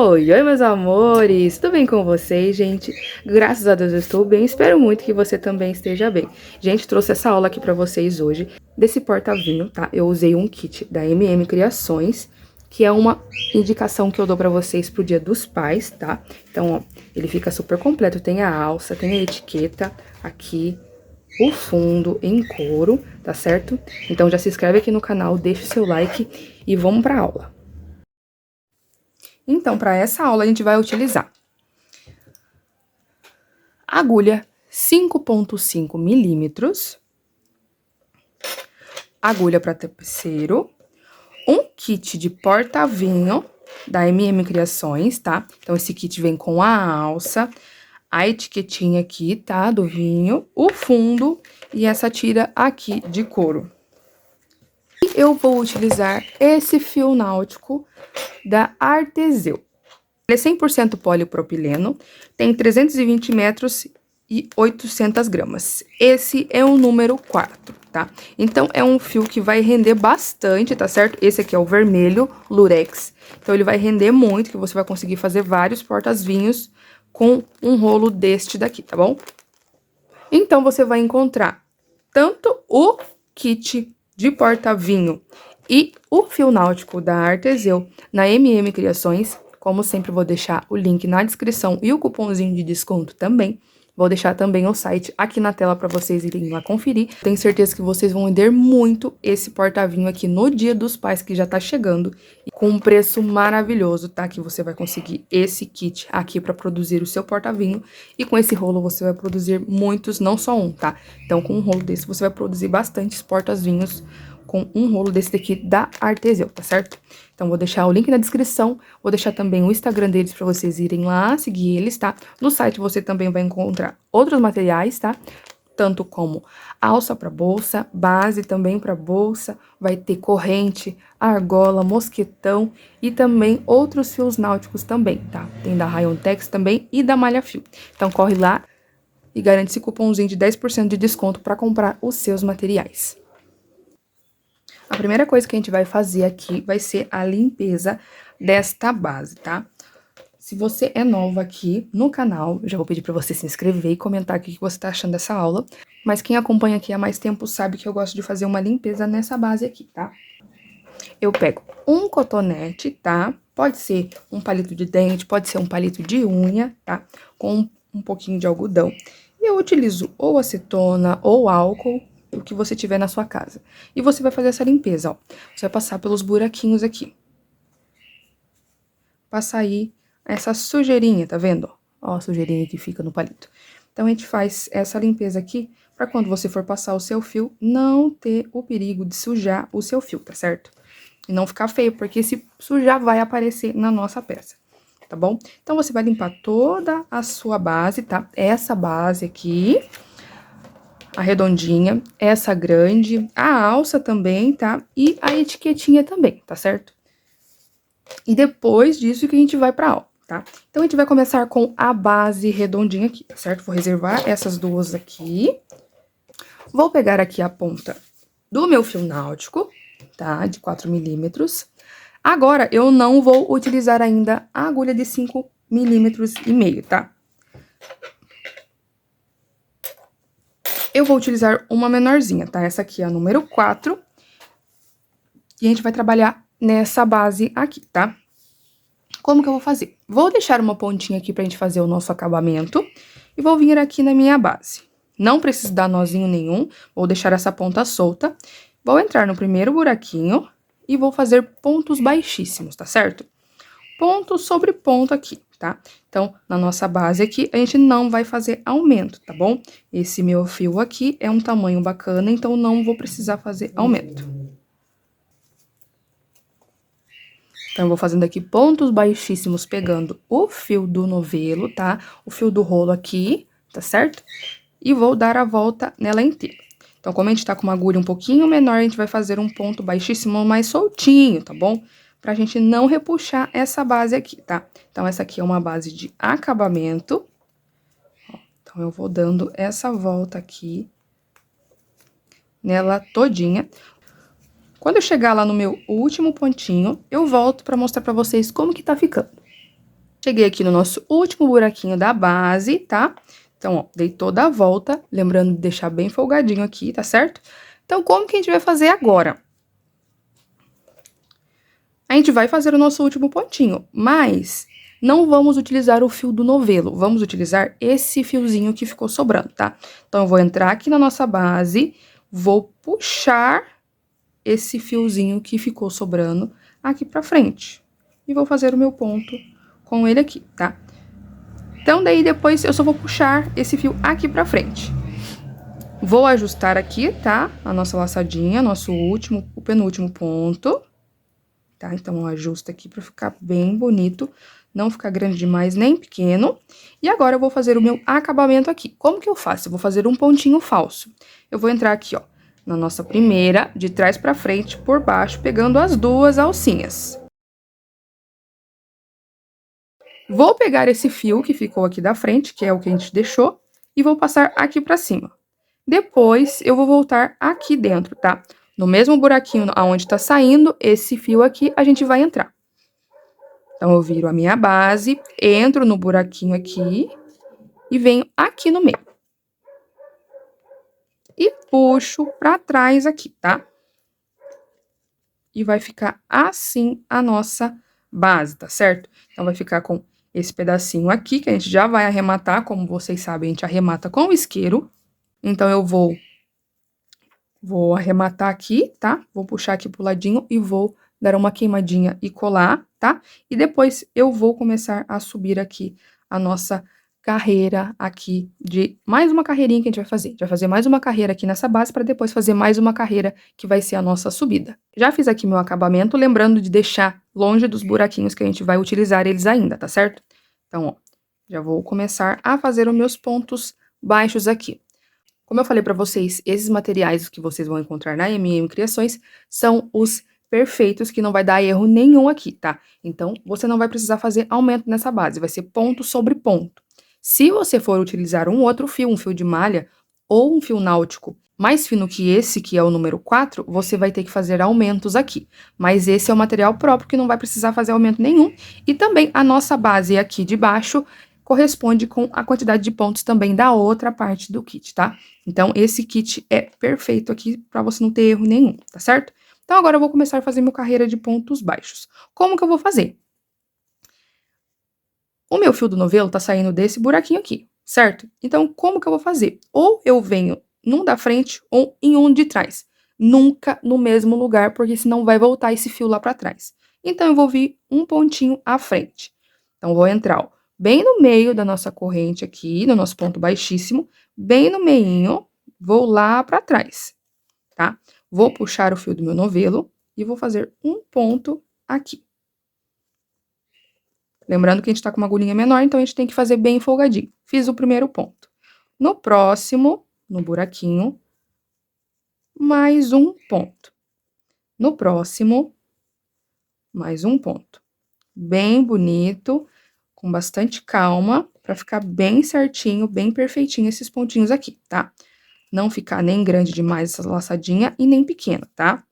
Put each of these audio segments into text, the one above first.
Oi, oi, meus amores! Tudo bem com vocês, gente? Graças a Deus eu estou bem, espero muito que você também esteja bem. Gente, trouxe essa aula aqui pra vocês hoje, desse porta-vinho, tá? Eu usei um kit da MM Criações, que é uma indicação que eu dou pra vocês pro Dia dos Pais, tá? Então, ó, ele fica super completo, tem a alça, tem a etiqueta aqui, o fundo em couro, tá certo? Então já se inscreve aqui no canal, deixa o seu like e vamos pra aula. Então, para essa aula, a gente vai utilizar agulha 5,5 milímetros, agulha para tapeceiro, um kit de porta-vinho da MM Criações, tá? Então, esse kit vem com a alça, a etiquetinha aqui, tá? Do vinho, o fundo e essa tira aqui de couro. E eu vou utilizar esse fio náutico da Arteseu. Ele é 100% polipropileno, tem 320 metros e 800 gramas. Esse é o número 4, tá? Então, é um fio que vai render bastante, tá certo? Esse aqui é o vermelho lurex. Então, ele vai render muito, que você vai conseguir fazer vários portas-vinhos com um rolo deste daqui, tá bom? Então, você vai encontrar tanto o kit de porta-vinho e o fio náutico da Arteseu na MM Criações. Como sempre, vou deixar o link na descrição e o cupomzinho de desconto também. Vou deixar também o site aqui na tela para vocês irem lá conferir. Tenho certeza que vocês vão vender muito esse porta-vinho aqui no Dia dos Pais, que já tá chegando. E com um preço maravilhoso, tá? Que você vai conseguir esse kit aqui para produzir o seu porta-vinho. E com esse rolo você vai produzir muitos, não só um, tá? Então, com um rolo desse você vai produzir bastantes portas-vinhos com um rolo desse daqui da Arteseu, tá certo? Então, vou deixar o link na descrição, vou deixar também o Instagram deles pra vocês irem lá, seguir eles, tá? No site você também vai encontrar outros materiais, tá? Tanto como alça pra bolsa, base também pra bolsa, vai ter corrente, argola, mosquetão e também outros fios náuticos também, tá? Tem da Rayon Tex também e da Malha Fio. Então, corre lá e garante esse cupomzinho de 10% de desconto pra comprar os seus materiais. A primeira coisa que a gente vai fazer aqui vai ser a limpeza desta base, tá? Se você é nova aqui no canal, eu já vou pedir pra você se inscrever e comentar aqui o que você tá achando dessa aula. Mas quem acompanha aqui há mais tempo sabe que eu gosto de fazer uma limpeza nessa base aqui, tá? Eu pego um cotonete, tá? Pode ser um palito de dente, pode ser um palito de unha, tá? Com um pouquinho de algodão. E eu utilizo ou acetona ou álcool, o que você tiver na sua casa. E você vai fazer essa limpeza, ó. Você vai passar pelos buraquinhos aqui. Passar aí essa sujeirinha, tá vendo? Ó a sujeirinha que fica no palito. Então, a gente faz essa limpeza aqui, pra quando você for passar o seu fio, não ter o perigo de sujar o seu fio, tá certo? E não ficar feio, porque se sujar vai aparecer na nossa peça, tá bom? Então, você vai limpar toda a sua base, tá? Essa base aqui, a redondinha, essa grande, a alça também, tá? E a etiquetinha também, tá certo? E depois disso que a gente vai pra aula, tá? Então, a gente vai começar com a base redondinha aqui, tá certo? Vou reservar essas duas aqui. Vou pegar aqui a ponta do meu fio náutico, tá? De 4 milímetros. Agora, eu não vou utilizar ainda a agulha de 5,5 milímetros, tá? Eu vou utilizar uma menorzinha, tá? Essa aqui é a número 4. E a gente vai trabalhar nessa base aqui, tá? Como que eu vou fazer? Vou deixar uma pontinha aqui pra gente fazer o nosso acabamento. E vou vir aqui na minha base. Não preciso dar nozinho nenhum, vou deixar essa ponta solta. Vou entrar no primeiro buraquinho e vou fazer pontos baixíssimos, tá certo? Ponto sobre ponto aqui, tá? Então, na nossa base aqui, a gente não vai fazer aumento, tá bom? Esse meu fio aqui é um tamanho bacana, então não vou precisar fazer aumento. Então, eu vou fazendo aqui pontos baixíssimos, pegando o fio do novelo, tá? O fio do rolo aqui, tá certo? E vou dar a volta nela inteira. Então, como a gente tá com uma agulha um pouquinho menor, a gente vai fazer um ponto baixíssimo mais soltinho, tá bom? Pra gente não repuxar essa base aqui, tá? Então, essa aqui é uma base de acabamento. Ó, então, eu vou dando essa volta aqui nela todinha. Quando eu chegar lá no meu último pontinho, eu volto pra mostrar pra vocês como que tá ficando. Cheguei aqui no nosso último buraquinho da base, tá? Então, ó, dei toda a volta, lembrando de deixar bem folgadinho aqui, tá certo? Então, como que a gente vai fazer agora? A gente vai fazer o nosso último pontinho, mas não vamos utilizar o fio do novelo, vamos utilizar esse fiozinho que ficou sobrando, tá? Então, eu vou entrar aqui na nossa base, vou puxar esse fiozinho que ficou sobrando aqui pra frente. E vou fazer o meu ponto com ele aqui, tá? Então, daí depois eu só vou puxar esse fio aqui pra frente. Vou ajustar aqui, tá? A nossa laçadinha, nosso último, o penúltimo ponto. Tá? Então, eu ajusto aqui pra ficar bem bonito, não ficar grande demais nem pequeno. E agora eu vou fazer o meu acabamento aqui. Como que eu faço? Eu vou fazer um pontinho falso. Eu vou entrar aqui, ó, na nossa primeira, de trás pra frente, por baixo, pegando as duas alcinhas. Vou pegar esse fio que ficou aqui da frente, que é o que a gente deixou, e vou passar aqui pra cima. Depois, eu vou voltar aqui dentro, tá? No mesmo buraquinho aonde tá saindo esse fio aqui, a gente vai entrar. Então, eu viro a minha base, entro no buraquinho aqui e venho aqui no meio. E puxo pra trás aqui, tá? E vai ficar assim a nossa base, tá certo? Então, vai ficar com esse pedacinho aqui, que a gente já vai arrematar, como vocês sabem, a gente arremata com o isqueiro. Então, eu vou arrematar aqui, tá? Vou puxar aqui pro ladinho e vou dar uma queimadinha e colar, tá? E depois eu vou começar a subir aqui a nossa carreira aqui de mais uma carreirinha que a gente vai fazer. A gente vai fazer mais uma carreira aqui nessa base para depois fazer mais uma carreira que vai ser a nossa subida. Já fiz aqui meu acabamento, lembrando de deixar longe dos buraquinhos que a gente vai utilizar eles ainda, tá certo? Então, ó, já vou começar a fazer os meus pontos baixos aqui. Como eu falei para vocês, esses materiais que vocês vão encontrar na MM Criações são os perfeitos, que não vai dar erro nenhum aqui, tá? Então, você não vai precisar fazer aumento nessa base, vai ser ponto sobre ponto. Se você for utilizar um outro fio, um fio de malha ou um fio náutico mais fino que esse, que é o número 4, você vai ter que fazer aumentos aqui. Mas esse é o material próprio que não vai precisar fazer aumento nenhum. E também a nossa base aqui de baixo corresponde com a quantidade de pontos também da outra parte do kit, tá? Então, esse kit é perfeito aqui para você não ter erro nenhum, tá certo? Então, agora eu vou começar a fazer minha carreira de pontos baixos. Como que eu vou fazer? O meu fio do novelo tá saindo desse buraquinho aqui, certo? Então, como que eu vou fazer? Ou eu venho num da frente ou em um de trás. Nunca no mesmo lugar, porque senão vai voltar esse fio lá para trás. Então, eu vou vir um pontinho à frente. Então, vou entrar, ó, bem no meio da nossa corrente aqui, no nosso ponto baixíssimo, bem no meinho, vou lá para trás, tá? Vou puxar o fio do meu novelo e vou fazer um ponto aqui. Lembrando que a gente tá com uma agulhinha menor, então a gente tem que fazer bem folgadinho. Fiz o primeiro ponto. No próximo, no buraquinho, mais um ponto. No próximo, mais um ponto. Bem bonito, com bastante calma, pra ficar bem certinho, bem perfeitinho esses pontinhos aqui, tá? Não ficar nem grande demais essa laçadinha e nem pequena, tá?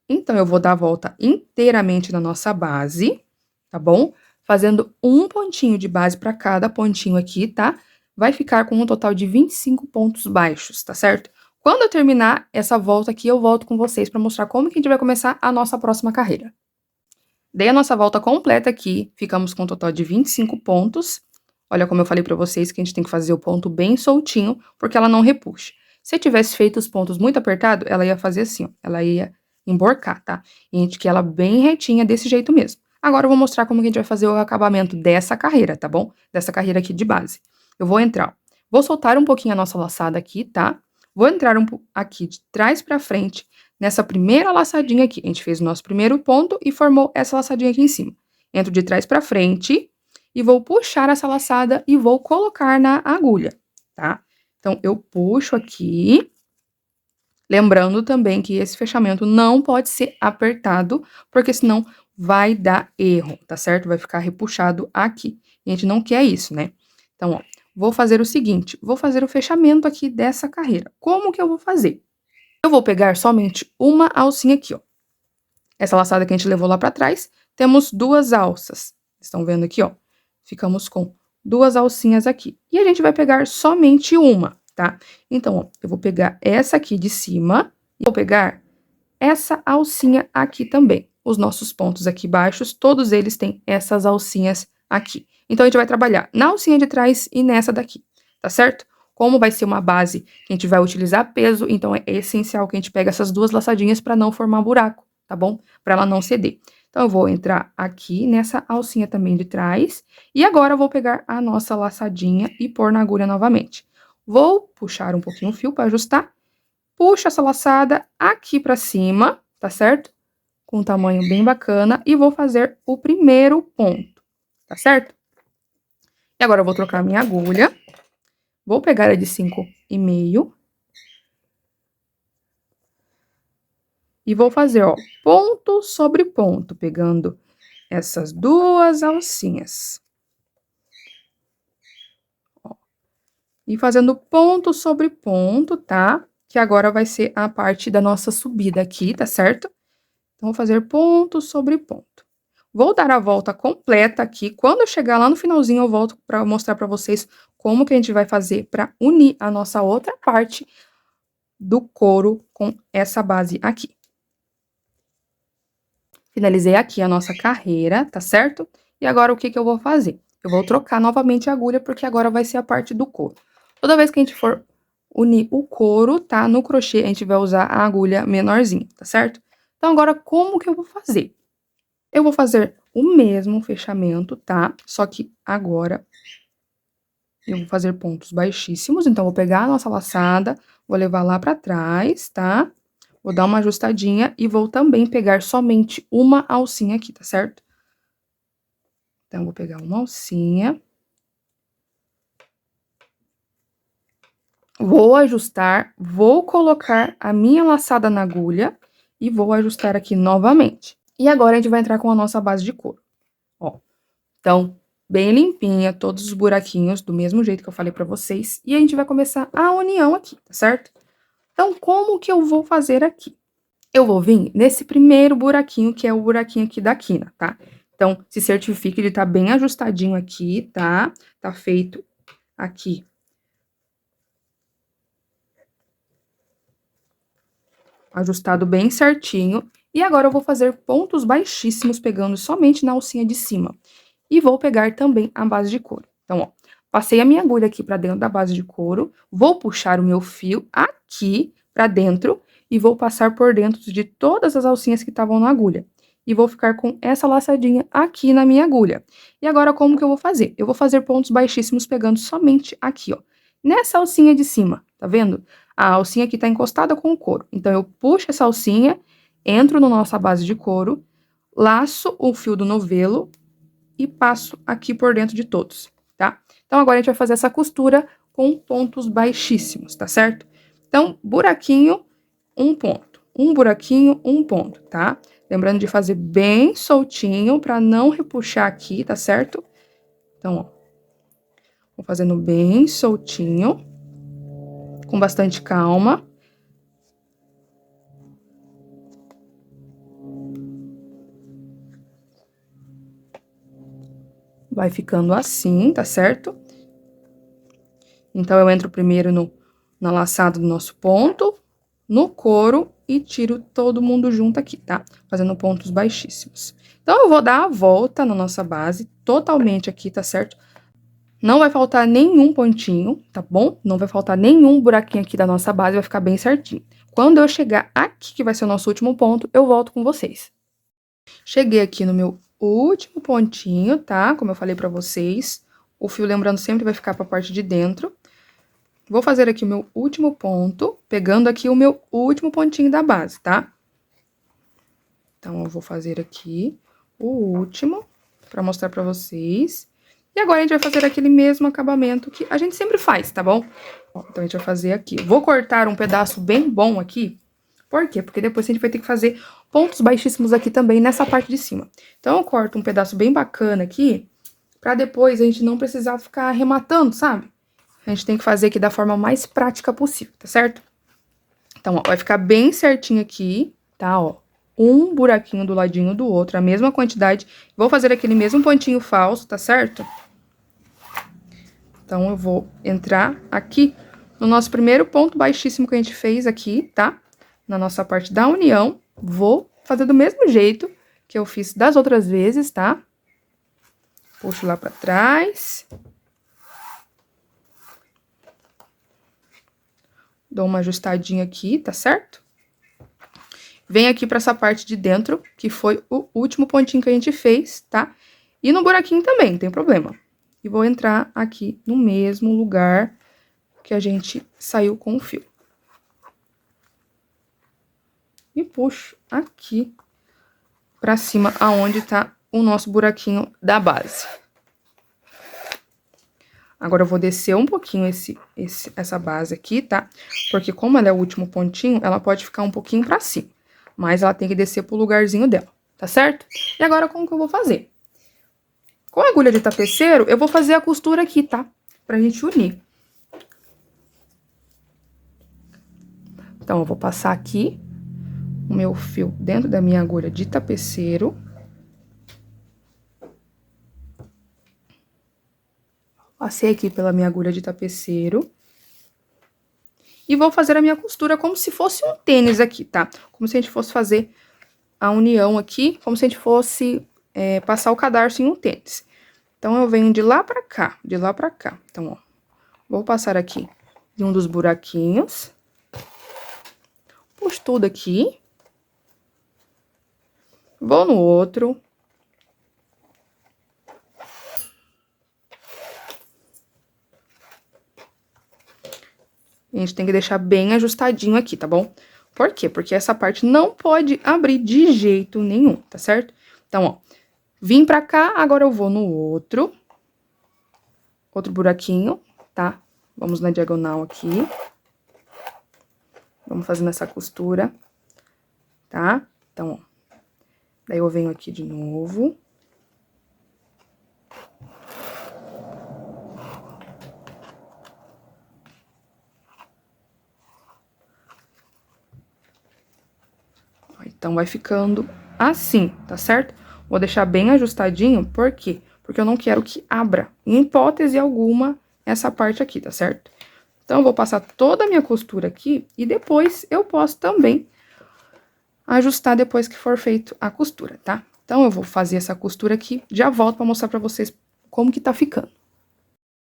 Então, eu vou dar a volta inteiramente na nossa base, tá bom? Fazendo um pontinho de base para cada pontinho aqui, tá? Vai ficar com um total de 25 pontos baixos, tá certo? Quando eu terminar essa volta aqui, eu volto com vocês para mostrar como que a gente vai começar a nossa próxima carreira. Dei a nossa volta completa aqui, ficamos com um total de 25 pontos. Olha como eu falei para vocês que a gente tem que fazer o ponto bem soltinho, porque ela não repuxa. Se eu tivesse feito os pontos muito apertado, ela ia fazer assim, ó, ela ia emborcar, tá? E a gente quer ela bem retinha, desse jeito mesmo. Agora eu vou mostrar como que a gente vai fazer o acabamento dessa carreira, tá bom? Dessa carreira aqui de base. Eu vou entrar, ó, vou soltar um pouquinho a nossa laçada aqui, tá? Vou entrar aqui de trás pra frente, nessa primeira laçadinha aqui. A gente fez o nosso primeiro ponto e formou essa laçadinha aqui em cima. Entro de trás pra frente e vou puxar essa laçada e vou colocar na agulha, tá? Então, eu puxo aqui. Lembrando também que esse fechamento não pode ser apertado, porque senão vai dar erro, tá certo? Vai ficar repuxado aqui. E a gente não quer isso, né? Então, ó, vou fazer o seguinte, vou fazer o fechamento aqui dessa carreira. Como que eu vou fazer? Eu vou pegar somente uma alcinha aqui, ó. Essa laçada que a gente levou lá pra trás, temos 2 alças. Estão vendo aqui, ó? Ficamos com 2 alcinhas aqui. E a gente vai pegar somente uma, tá? Então, ó, eu vou pegar essa aqui de cima e vou pegar essa alcinha aqui também. Os nossos pontos aqui baixos, todos eles têm essas alcinhas aqui. Então, a gente vai trabalhar na alcinha de trás e nessa daqui, tá certo? Como vai ser uma base que a gente vai utilizar peso, então é essencial que a gente pegue essas 2 laçadinhas para não formar buraco, tá bom? Para ela não ceder. Então, eu vou entrar aqui nessa alcinha também de trás. E agora, eu vou pegar a nossa laçadinha e pôr na agulha novamente. Vou puxar um pouquinho o fio para ajustar. Puxo essa laçada aqui para cima, tá certo? Com um tamanho bem bacana. E vou fazer o primeiro ponto, tá certo? E agora, eu vou trocar a minha agulha. Vou pegar a de 5,5. E vou fazer, ó, ponto sobre ponto, pegando essas 2 alcinhas. Ó, e fazendo ponto sobre ponto, tá? Que agora vai ser a parte da nossa subida aqui, tá certo? Então, vou fazer ponto sobre ponto. Vou dar a volta completa aqui. Quando eu chegar lá no finalzinho, eu volto para mostrar para vocês como que a gente vai fazer para unir a nossa outra parte do couro com essa base aqui. Finalizei aqui a nossa carreira, tá certo? E agora, o que que eu vou fazer? Eu vou trocar novamente a agulha, porque agora vai ser a parte do couro. Toda vez que a gente for unir o couro, tá? No crochê, a gente vai usar a agulha menorzinha, tá certo? Então, agora, como que eu vou fazer? Eu vou fazer o mesmo fechamento, tá? Só que agora, eu vou fazer pontos baixíssimos. Então, vou pegar a nossa laçada, vou levar lá pra trás, tá? Vou dar uma ajustadinha e vou também pegar somente uma alcinha aqui, tá certo? Então, vou pegar uma alcinha. Vou ajustar, vou colocar a minha laçada na agulha e vou ajustar aqui novamente. E agora, a gente vai entrar com a nossa base de couro. Ó, então, bem limpinha, todos os buraquinhos, do mesmo jeito que eu falei pra vocês. E a gente vai começar a união aqui, tá certo? Então, como que eu vou fazer aqui? Eu vou vir nesse primeiro buraquinho, que é o buraquinho aqui da quina, tá? Então, se certifique de estar bem ajustadinho aqui, tá? Tá feito aqui. Ajustado bem certinho. E agora, eu vou fazer pontos baixíssimos, pegando somente na alcinha de cima. E vou pegar também a base de couro. Então, ó, passei a minha agulha aqui pra dentro da base de couro. Vou puxar o meu fio aqui pra dentro. E vou passar por dentro de todas as alcinhas que estavam na agulha. E vou ficar com essa laçadinha aqui na minha agulha. E agora, como que eu vou fazer? Eu vou fazer pontos baixíssimos pegando somente aqui, ó. Nessa alcinha de cima, tá vendo? A alcinha aqui tá encostada com o couro. Então, eu puxo essa alcinha, entro na nossa base de couro, laço o fio do novelo e passo aqui por dentro de todos, tá? Então, agora a gente vai fazer essa costura com pontos baixíssimos, tá certo? Então, buraquinho, um ponto. Um buraquinho, um ponto, tá? Lembrando de fazer bem soltinho pra não repuxar aqui, tá certo? Então, ó. Vou fazendo bem soltinho, com bastante calma. Vai ficando assim, tá certo? Então, eu entro primeiro na laçada do nosso ponto, no couro e tiro todo mundo junto aqui, tá? Fazendo pontos baixíssimos. Então, eu vou dar a volta na nossa base, totalmente aqui, tá certo? Não vai faltar nenhum pontinho, tá bom? Não vai faltar nenhum buraquinho aqui da nossa base, vai ficar bem certinho. Quando eu chegar aqui, que vai ser o nosso último ponto, eu volto com vocês. Cheguei aqui no meu último pontinho, tá? Como eu falei pra vocês, o fio, lembrando, sempre vai ficar pra parte de dentro. Vou fazer aqui o meu último ponto, pegando aqui o meu último pontinho da base, tá? Então, eu vou fazer aqui o último, pra mostrar pra vocês. E agora, a gente vai fazer aquele mesmo acabamento que a gente sempre faz, tá bom? Ó, então, a gente vai fazer aqui. Vou cortar um pedaço bem bom aqui. Por quê? Porque depois a gente vai ter que fazer pontos baixíssimos aqui também nessa parte de cima. Então, eu corto um pedaço bem bacana aqui, pra depois a gente não precisar ficar arrematando, sabe? A gente tem que fazer aqui da forma mais prática possível, tá certo? Então, ó, vai ficar bem certinho aqui, tá, ó. um buraquinho do ladinho do outro, a mesma quantidade. Vou fazer aquele mesmo pontinho falso, tá certo? Então, eu vou entrar aqui no nosso primeiro ponto baixíssimo que a gente fez aqui, tá? Na nossa parte da união, vou fazer do mesmo jeito que eu fiz das outras vezes, tá? Puxo lá pra trás. Dou uma ajustadinha aqui, tá certo? Venho aqui pra essa parte de dentro, que foi o último pontinho que a gente fez, tá? E no buraquinho também, não tem problema. E vou entrar aqui no mesmo lugar que a gente saiu com o fio. E puxo aqui pra cima, aonde tá o nosso buraquinho da base. Agora, eu vou descer um pouquinho essa base aqui, tá? Porque como ela é o último pontinho, ela pode ficar um pouquinho pra cima. Mas ela tem que descer pro lugarzinho dela, tá certo? E agora, como que eu vou fazer? Com a agulha de tapeceiro, eu vou fazer a costura aqui, tá? Pra gente unir. Então, eu vou passar aqui o meu fio dentro da minha agulha de tapeceiro. Passei aqui pela minha agulha de tapeceiro. E vou fazer a minha costura como se fosse um tênis aqui, tá? Como se a gente fosse fazer a união aqui, como se a gente fosse passar o cadarço em um tênis. Então, eu venho de lá pra cá, de lá pra cá. Então, ó, vou passar aqui em um dos buraquinhos. Puxo tudo aqui. Vou no outro. A gente tem que deixar bem ajustadinho aqui, tá bom? Por quê? Porque essa parte não pode abrir de jeito nenhum, tá certo? Então, ó, vim pra cá, agora eu vou no outro buraquinho, tá? Vamos na diagonal aqui. Vamos fazendo essa costura, tá? Então, ó, daí eu venho aqui de novo. Então, vai ficando assim, tá certo? Vou deixar bem ajustadinho, por quê? Porque eu não quero que abra, em hipótese alguma, essa parte aqui, tá certo? Então, eu vou passar toda a minha costura aqui e depois eu posso também ajustar depois que for feito a costura, tá? Então, eu vou fazer essa costura aqui, já volto pra mostrar pra vocês como que tá ficando.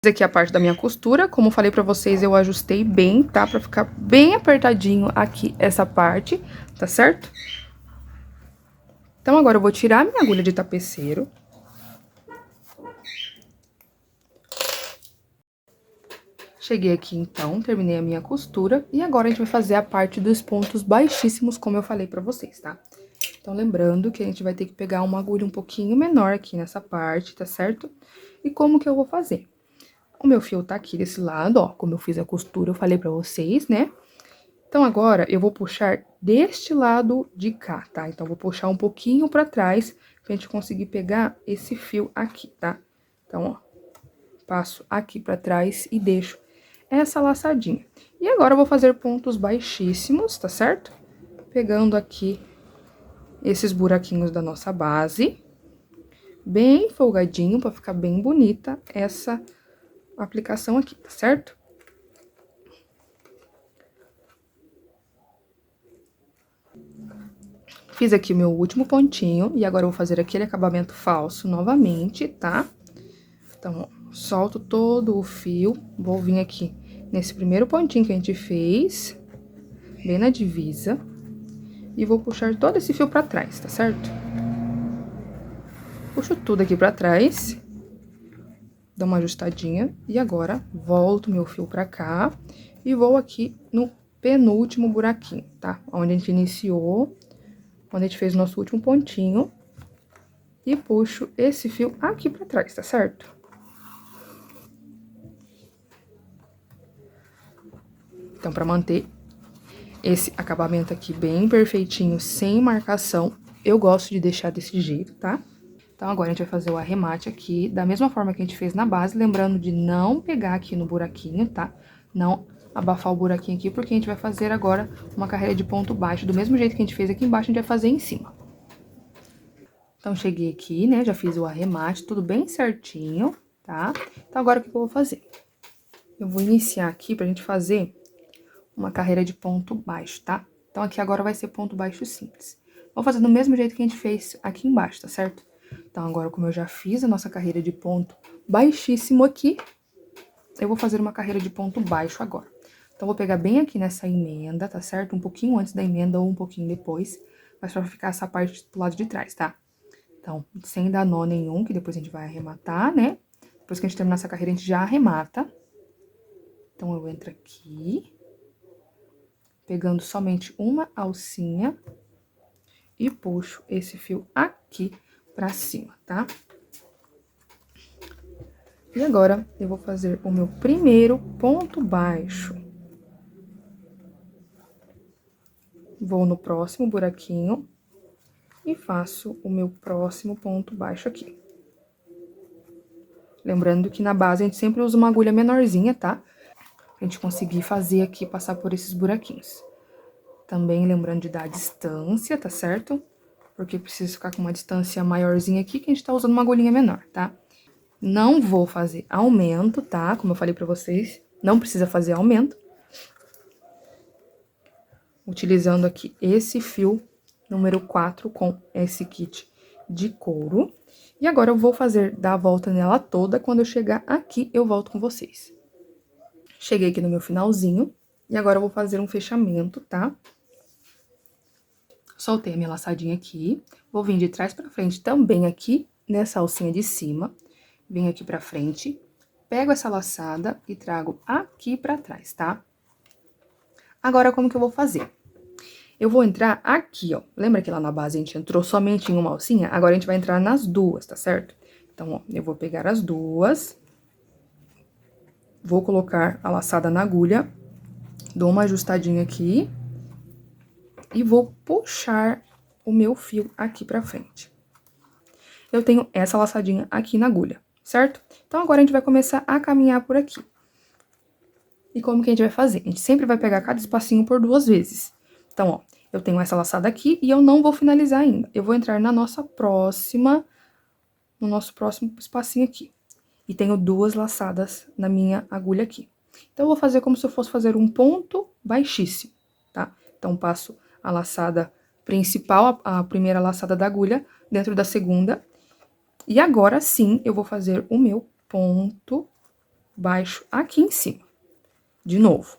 Aqui a parte da minha costura, como falei pra vocês, eu ajustei bem, tá? Pra ficar bem apertadinho aqui essa parte, tá certo? Então, agora eu vou tirar minha agulha de tapeceiro. Cheguei aqui, então, terminei a minha costura. E agora, a gente vai fazer a parte dos pontos baixíssimos, como eu falei pra vocês, tá? Então, lembrando que a gente vai ter que pegar uma agulha um pouquinho menor aqui nessa parte, tá certo? E como que eu vou fazer? O meu fio tá aqui desse lado, ó, como eu fiz a costura, eu falei pra vocês, né? Então, agora, eu vou puxar deste lado de cá, tá? Então, vou puxar um pouquinho pra trás, pra gente conseguir pegar esse fio aqui, tá? Então, ó, passo aqui pra trás e deixo essa laçadinha. E agora, eu vou fazer pontos baixíssimos, tá certo? Pegando aqui esses buraquinhos da nossa base, bem folgadinho, pra ficar bem bonita essa aplicação aqui, tá certo? Fiz aqui o meu último pontinho, e agora eu vou fazer aquele acabamento falso novamente, tá? Então, ó, solto todo o fio, vou vir aqui nesse primeiro pontinho que a gente fez, bem na divisa, e vou puxar todo esse fio pra trás, tá certo? Puxo tudo aqui pra trás, dou uma ajustadinha, e agora volto meu fio pra cá, e vou aqui no penúltimo buraquinho, tá? Onde a gente iniciou, onde a gente fez o nosso último pontinho, e puxo esse fio aqui pra trás, tá certo? Então, pra manter esse acabamento aqui bem perfeitinho, sem marcação, eu gosto de deixar desse jeito, tá? Então, agora a gente vai fazer o arremate aqui, da mesma forma que a gente fez na base, lembrando de não pegar aqui no buraquinho, tá? Não abafar o buraquinho aqui, porque a gente vai fazer agora uma carreira de ponto baixo, do mesmo jeito que a gente fez aqui embaixo, a gente vai fazer em cima. Então, cheguei aqui, né, já fiz o arremate, tudo bem certinho, tá? Então, agora, o que eu vou fazer? Eu vou iniciar aqui pra gente fazer uma carreira de ponto baixo, tá? Então, aqui agora vai ser ponto baixo simples. Vou fazer do mesmo jeito que a gente fez aqui embaixo, tá certo? Então, agora, como eu já fiz a nossa carreira de ponto baixíssimo aqui, eu vou fazer uma carreira de ponto baixo agora. Então, vou pegar bem aqui nessa emenda, tá certo? Um pouquinho antes da emenda ou um pouquinho depois, mas pra ficar essa parte do lado de trás, tá? Então, sem dar nó nenhum, que depois a gente vai arrematar, né? Depois que a gente terminar essa carreira, a gente já arremata. Então, eu entro aqui, pegando somente uma alcinha e puxo esse fio aqui pra cima, tá? E agora, eu vou fazer o meu primeiro ponto baixo. Vou no próximo buraquinho e faço o meu próximo ponto baixo aqui. Lembrando que na base a gente sempre usa uma agulha menorzinha, tá? Pra gente conseguir fazer aqui, passar por esses buraquinhos. Também lembrando de dar distância, tá certo? Porque precisa ficar com uma distância maiorzinha aqui, que a gente tá usando uma agulhinha menor, tá? Não vou fazer aumento, tá? Como eu falei pra vocês, não precisa fazer aumento. Utilizando aqui esse fio número 4 com esse kit de couro. E agora eu vou dar a volta nela toda, quando eu chegar aqui eu volto com vocês. Cheguei aqui no meu finalzinho, e agora eu vou fazer um fechamento, tá? Soltei a minha laçadinha aqui, vou vir de trás pra frente também aqui, nessa alcinha de cima. Venho aqui pra frente, pego essa laçada e trago aqui pra trás, tá? Agora, como que eu vou fazer? Eu vou entrar aqui, ó. Lembra que lá na base a gente entrou somente em uma alcinha? Agora, a gente vai entrar nas duas, tá certo? Então, ó, eu vou pegar as duas. Vou colocar a laçada na agulha. Dou uma ajustadinha aqui. E vou puxar o meu fio aqui pra frente. Eu tenho essa laçadinha aqui na agulha, certo? Então, agora a gente vai começar a caminhar por aqui. E como que a gente vai fazer? A gente sempre vai pegar cada espacinho por 2 vezes. Então, ó, eu tenho essa laçada aqui e eu não vou finalizar ainda. Eu vou entrar na nossa próxima, no nosso próximo espacinho aqui. E tenho 2 laçadas na minha agulha aqui. Então, eu vou fazer como se eu fosse fazer um ponto baixíssimo, tá? Então, passo a laçada principal, a primeira laçada da agulha, dentro da segunda. E agora sim, eu vou fazer o meu ponto baixo aqui em cima. De novo.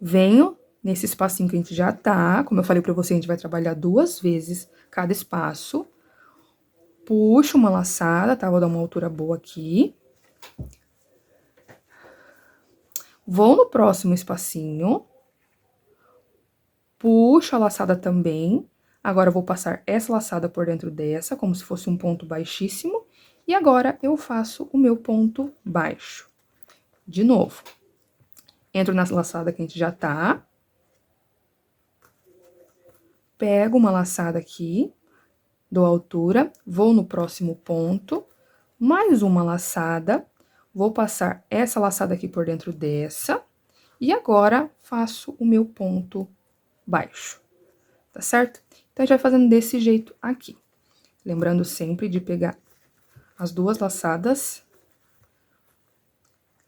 Venho nesse espacinho que a gente já tá. Como eu falei pra você, a gente vai trabalhar 2 vezes cada espaço. Puxo uma laçada, tá? Vou dar uma altura boa aqui. Vou no próximo espacinho. Puxo a laçada também. Agora, eu vou passar essa laçada por dentro dessa, como se fosse um ponto baixíssimo. E agora, eu faço o meu ponto baixo. De novo. Entro na laçada que a gente já tá. Pego uma laçada aqui, dou altura, vou no próximo ponto, mais uma laçada, vou passar essa laçada aqui por dentro dessa, e agora faço o meu ponto baixo, tá certo? Então, a gente vai fazendo desse jeito aqui. Lembrando sempre de pegar as 2 laçadas.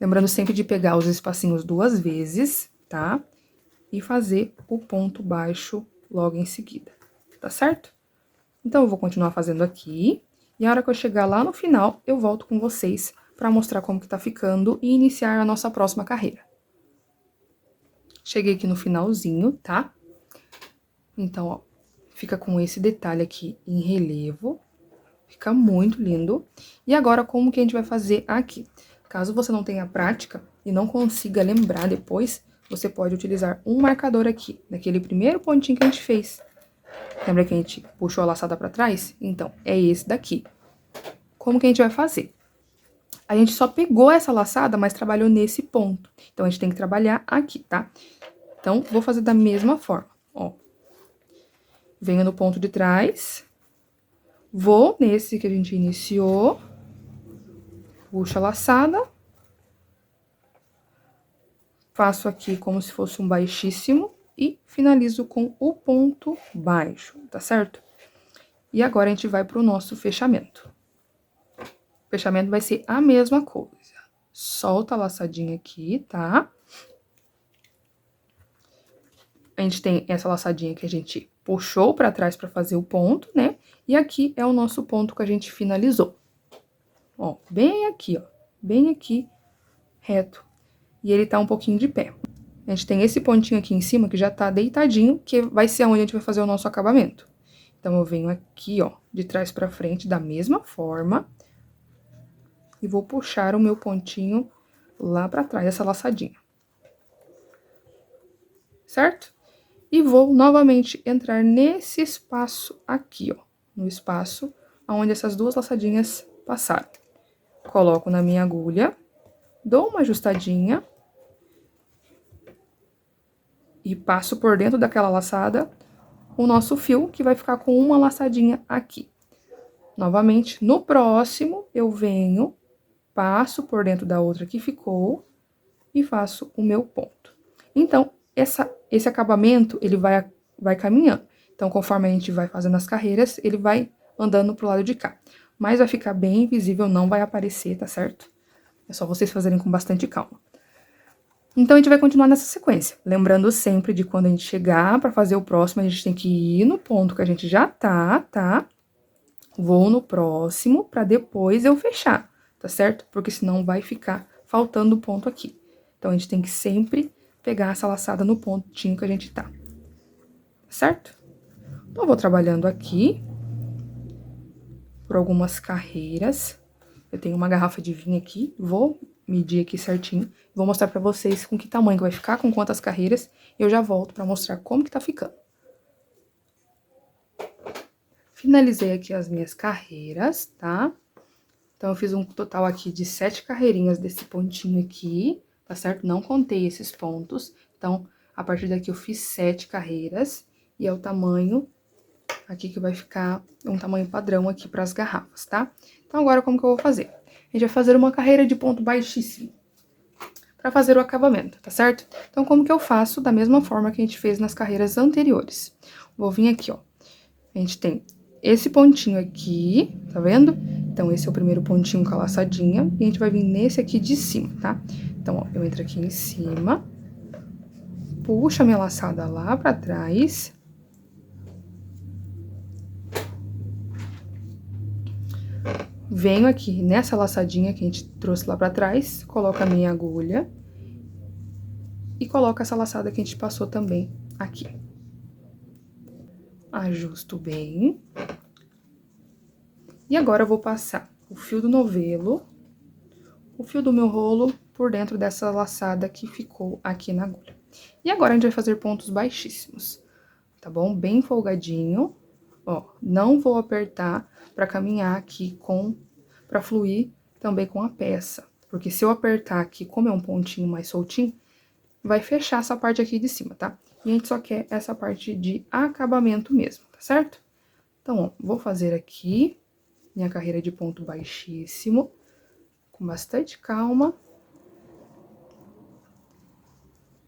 Lembrando sempre de pegar os espacinhos 2 vezes, tá? E fazer o ponto baixo logo em seguida, tá certo? Então, eu vou continuar fazendo aqui, e a hora que eu chegar lá no final, eu volto com vocês pra mostrar como que tá ficando e iniciar a nossa próxima carreira. Cheguei aqui no finalzinho, tá? Então, ó, fica com esse detalhe aqui em relevo, fica muito lindo. E agora, como que a gente vai fazer aqui? Caso você não tenha prática e não consiga lembrar depois, você pode utilizar um marcador aqui, naquele primeiro pontinho que a gente fez. Lembra que a gente puxou a laçada pra trás? Então, é esse daqui. Como que a gente vai fazer? A gente só pegou essa laçada, mas trabalhou nesse ponto. Então, a gente tem que trabalhar aqui, tá? Então, vou fazer da mesma forma, ó. Venho no ponto de trás, vou nesse que a gente iniciou, puxo a laçada, Faço aqui como se fosse um baixíssimo e finalizo com o ponto baixo, tá certo? E agora, a gente vai pro nosso fechamento. O fechamento vai ser a mesma coisa. Solta a laçadinha aqui, tá? A gente tem essa laçadinha que a gente puxou pra trás pra fazer o ponto, né? E aqui é o nosso ponto que a gente finalizou. Ó, bem aqui, reto. E ele tá um pouquinho de pé. A gente tem esse pontinho aqui em cima que já tá deitadinho, que vai ser onde a gente vai fazer o nosso acabamento. Então, eu venho aqui, ó, de trás pra frente, da mesma forma. E vou puxar o meu pontinho lá pra trás, essa laçadinha. Certo? E vou novamente entrar nesse espaço aqui, ó. No espaço onde essas duas laçadinhas passaram. Coloco na minha agulha, dou uma ajustadinha. E passo por dentro daquela laçada o nosso fio, que vai ficar com uma laçadinha aqui. Novamente, no próximo, eu venho, passo por dentro da outra que ficou e faço o meu ponto. Então, esse acabamento, ele vai caminhando. Então, conforme a gente vai fazendo as carreiras, ele vai andando pro lado de cá. Mas vai ficar bem visível, não vai aparecer, tá certo? É só vocês fazerem com bastante calma. Então, a gente vai continuar nessa sequência. Lembrando sempre de quando a gente chegar pra fazer o próximo, a gente tem que ir no ponto que a gente já tá? Vou no próximo pra depois eu fechar, tá certo? Porque senão vai ficar faltando ponto aqui. Então, a gente tem que sempre pegar essa laçada no pontinho que a gente tá. Certo? Então, eu vou trabalhando aqui por algumas carreiras. Eu tenho uma garrafa de vinho aqui, vou medir aqui certinho. Vou mostrar pra vocês com que tamanho que vai ficar, com quantas carreiras. E eu já volto pra mostrar como que tá ficando. Finalizei aqui as minhas carreiras, tá? Então, eu fiz um total aqui de 7 carreirinhas desse pontinho aqui, tá certo? Não contei esses pontos. Então, a partir daqui eu fiz 7 carreiras. E é o tamanho aqui que vai ficar um tamanho padrão aqui pras garrafas, tá? Então, agora como que eu vou fazer? A gente vai fazer uma carreira de ponto baixíssimo pra fazer o acabamento, tá certo? Então, como que eu faço? Da mesma forma que a gente fez nas carreiras anteriores. Vou vir aqui, ó. A gente tem esse pontinho aqui, tá vendo? Então, esse é o primeiro pontinho com a laçadinha. E a gente vai vir nesse aqui de cima, tá? Então, ó, eu entro aqui em cima. Puxo a minha laçada lá pra trás. Venho aqui nessa laçadinha que a gente trouxe lá pra trás, coloco a minha agulha e coloco essa laçada que a gente passou também aqui. Ajusto bem. E agora eu vou passar o fio do novelo, o fio do meu rolo por dentro dessa laçada que ficou aqui na agulha. E agora a gente vai fazer pontos baixíssimos, tá bom? Bem folgadinho, ó, não vou apertar pra caminhar aqui pra fluir também com a peça. Porque se eu apertar aqui, como é um pontinho mais soltinho, vai fechar essa parte aqui de cima, tá? E a gente só quer essa parte de acabamento mesmo, tá certo? Então, ó, vou fazer aqui minha carreira de ponto baixíssimo, com bastante calma.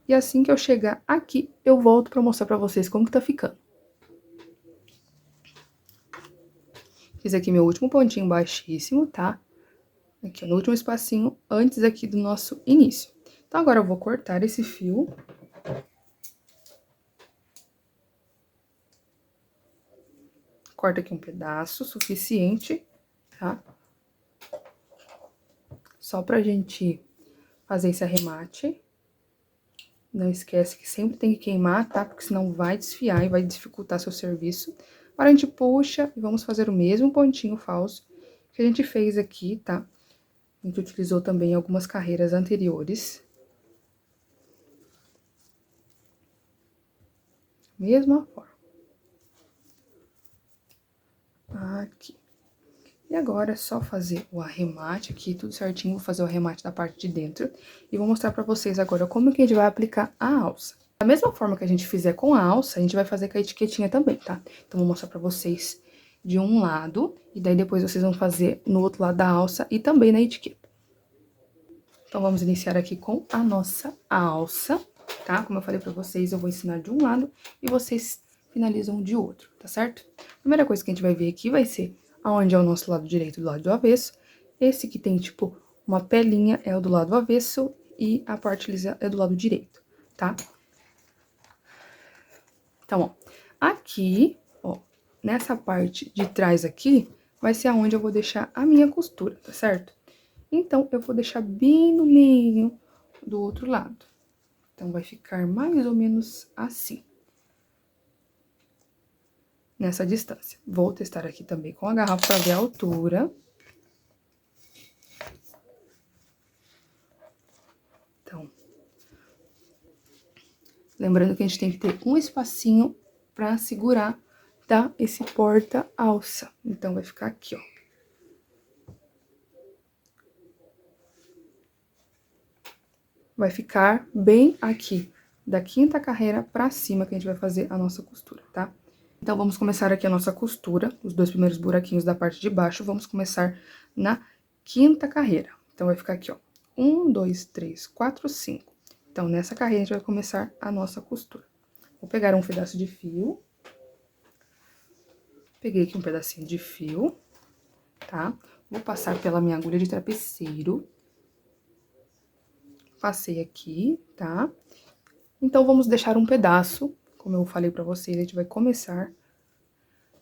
E assim que eu chegar aqui, eu volto pra mostrar pra vocês como que tá ficando. Fiz aqui meu último pontinho baixíssimo, tá? Aqui, no último espacinho, antes aqui do nosso início. Então, agora eu vou cortar esse fio. Corta aqui um pedaço suficiente, tá? Só pra gente fazer esse arremate. Não esquece que sempre tem que queimar, tá? Porque senão vai desfiar e vai dificultar seu serviço. Agora, a gente puxa e vamos fazer o mesmo pontinho falso que a gente fez aqui, tá? A gente utilizou também algumas carreiras anteriores. Mesma forma. Aqui. E agora é só fazer o arremate aqui, tudo certinho. Vou fazer o arremate da parte de dentro. E vou mostrar pra vocês agora como que a gente vai aplicar a alça. Da mesma forma que a gente fizer com a alça, a gente vai fazer com a etiquetinha também, tá? Então, vou mostrar pra vocês de um lado. E daí, depois, vocês vão fazer no outro lado da alça e também na etiqueta. Então, vamos iniciar aqui com a nossa alça, tá? Como eu falei pra vocês, eu vou ensinar de um lado e vocês finalizam de outro, tá certo? A primeira coisa que a gente vai ver aqui vai ser aonde é o nosso lado direito e do lado do avesso. Esse que tem, tipo, uma pelinha é o do lado avesso e a parte lisa é do lado direito, tá? Então, ó, aqui, ó, nessa parte de trás aqui, vai ser aonde eu vou deixar a minha costura, tá certo? Então, eu vou deixar bem no meio do outro lado. Então, vai ficar mais ou menos assim. Nessa distância. Vou testar aqui também com a garrafa para ver a altura. Então, lembrando que a gente tem que ter um espacinho para segurar, tá? Esse porta-alça. Então, vai ficar aqui, ó. Vai ficar bem aqui, da quinta carreira pra cima que a gente vai fazer a nossa costura, tá? Então, vamos começar aqui a nossa costura, os dois primeiros buraquinhos da parte de baixo, vamos começar na quinta carreira. Então, vai ficar aqui, ó, 1, 2, 3, 4, 5. Então, nessa carreira, a gente vai começar a nossa costura. Vou pegar um pedaço de fio. Peguei aqui um pedacinho de fio, tá? Vou passar pela minha agulha de trapeceiro. Passei aqui, tá? Então, vamos deixar um pedaço, como eu falei pra vocês, a gente vai começar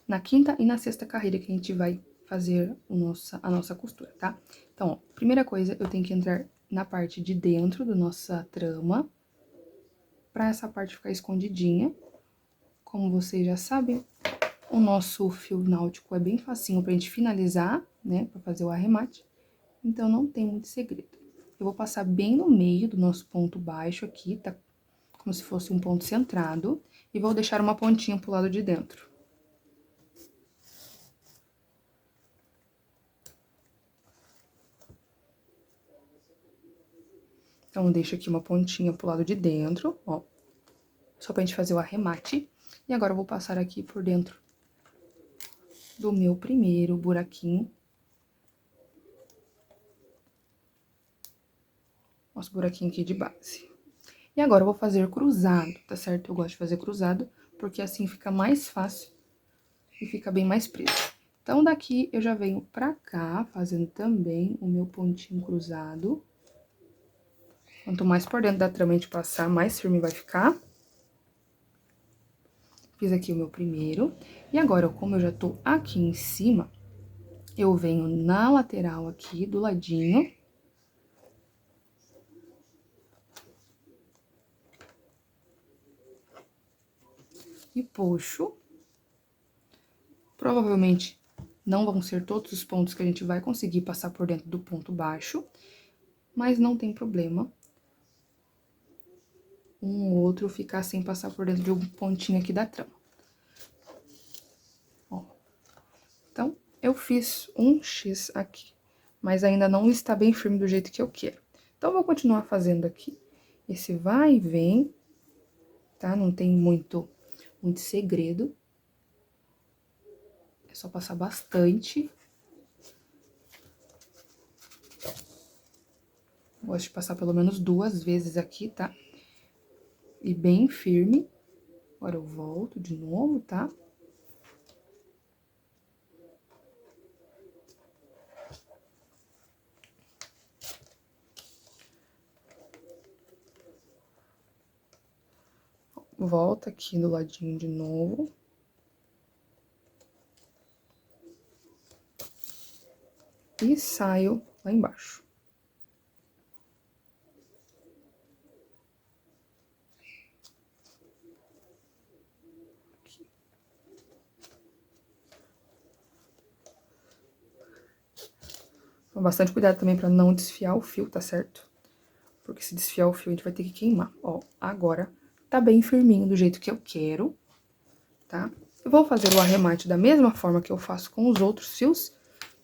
na quinta e na sexta carreira que a gente vai fazer a nossa costura, tá? Então, ó, primeira coisa, eu tenho que entrar na parte de dentro da nossa trama, pra essa parte ficar escondidinha. Como vocês já sabem, o nosso fio náutico é bem facinho pra gente finalizar, né, pra fazer o arremate, então não tem muito segredo. Eu vou passar bem no meio do nosso ponto baixo aqui, tá? Como se fosse um ponto centrado, e vou deixar uma pontinha pro lado de dentro. Então, deixo aqui uma pontinha pro lado de dentro, ó, só pra gente fazer o arremate. E agora, eu vou passar aqui por dentro do meu primeiro buraquinho. Nosso buraquinho aqui de base. E agora, eu vou fazer cruzado, tá certo? Eu gosto de fazer cruzado, porque assim fica mais fácil e fica bem mais preso. Então, daqui, eu já venho pra cá, fazendo também o meu pontinho cruzado. Quanto mais por dentro da trama a gente passar, mais firme vai ficar. Fiz aqui o meu primeiro. E agora, como eu já tô aqui em cima, eu venho na lateral aqui, do ladinho. E puxo. Provavelmente não vão ser todos os pontos que a gente vai conseguir passar por dentro do ponto baixo, mas não tem problema. Um ou outro ficar sem passar por dentro de um pontinho aqui da trama. Ó. Então, eu fiz um X aqui, mas ainda não está bem firme do jeito que eu quero. Então, eu vou continuar fazendo aqui esse vai e vem, tá? Não tem muito segredo. É só passar bastante. Gosto de passar pelo menos 2 vezes aqui, tá? E bem firme. Agora, eu volto de novo, tá? Volta aqui do ladinho de novo. E saio lá embaixo. Toma bastante cuidado também pra não desfiar o fio, tá certo? Porque se desfiar o fio, a gente vai ter que queimar. Ó, agora tá bem firminho do jeito que eu quero, tá? Eu vou fazer o arremate da mesma forma que eu faço com os outros fios.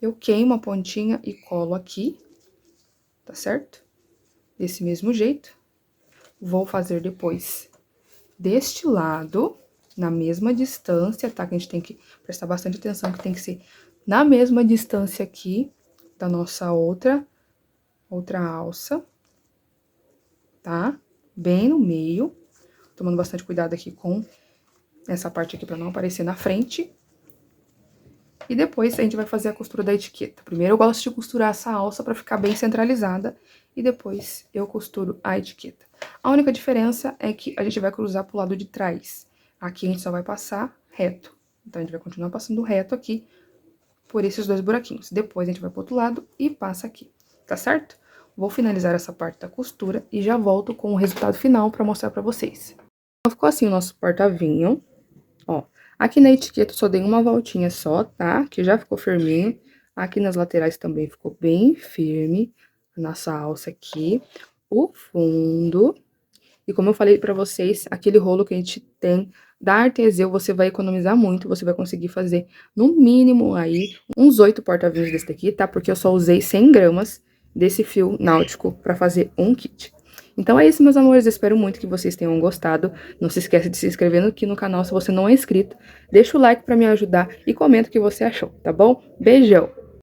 Eu queimo a pontinha e colo aqui, tá certo? Desse mesmo jeito. Vou fazer depois deste lado, na mesma distância, tá? Que a gente tem que prestar bastante atenção, que tem que ser na mesma distância aqui da nossa outra alça. tá? Bem no meio, tomando bastante cuidado aqui com essa parte aqui pra não aparecer na frente. E depois a gente vai fazer a costura da etiqueta. Primeiro eu gosto de costurar essa alça pra ficar bem centralizada e depois eu costuro a etiqueta. A única diferença é que a gente vai cruzar pro lado de trás. Aqui a gente só vai passar reto. Então a gente vai continuar passando reto aqui por esses dois buraquinhos. Depois a gente vai pro outro lado e passa aqui, tá certo? Vou finalizar essa parte da costura e já volto com o resultado final pra mostrar pra vocês. Então, ficou assim o nosso porta-vinho, ó. Aqui na etiqueta eu só dei uma voltinha só, tá? Que já ficou firminho. Aqui nas laterais também ficou bem firme. A nossa alça aqui. O fundo. E como eu falei pra vocês, aquele rolo que a gente tem da Arteseu, você vai economizar muito. Você vai conseguir fazer, no mínimo, aí, uns 8 porta-vinhos desse daqui, tá? Porque eu só usei 100 gramas desse fio náutico pra fazer um kit. Então é isso, meus amores, eu espero muito que vocês tenham gostado. Não se esqueça de se inscrever aqui no canal se você não é inscrito. Deixa o like pra me ajudar e comenta o que você achou, tá bom? Beijão!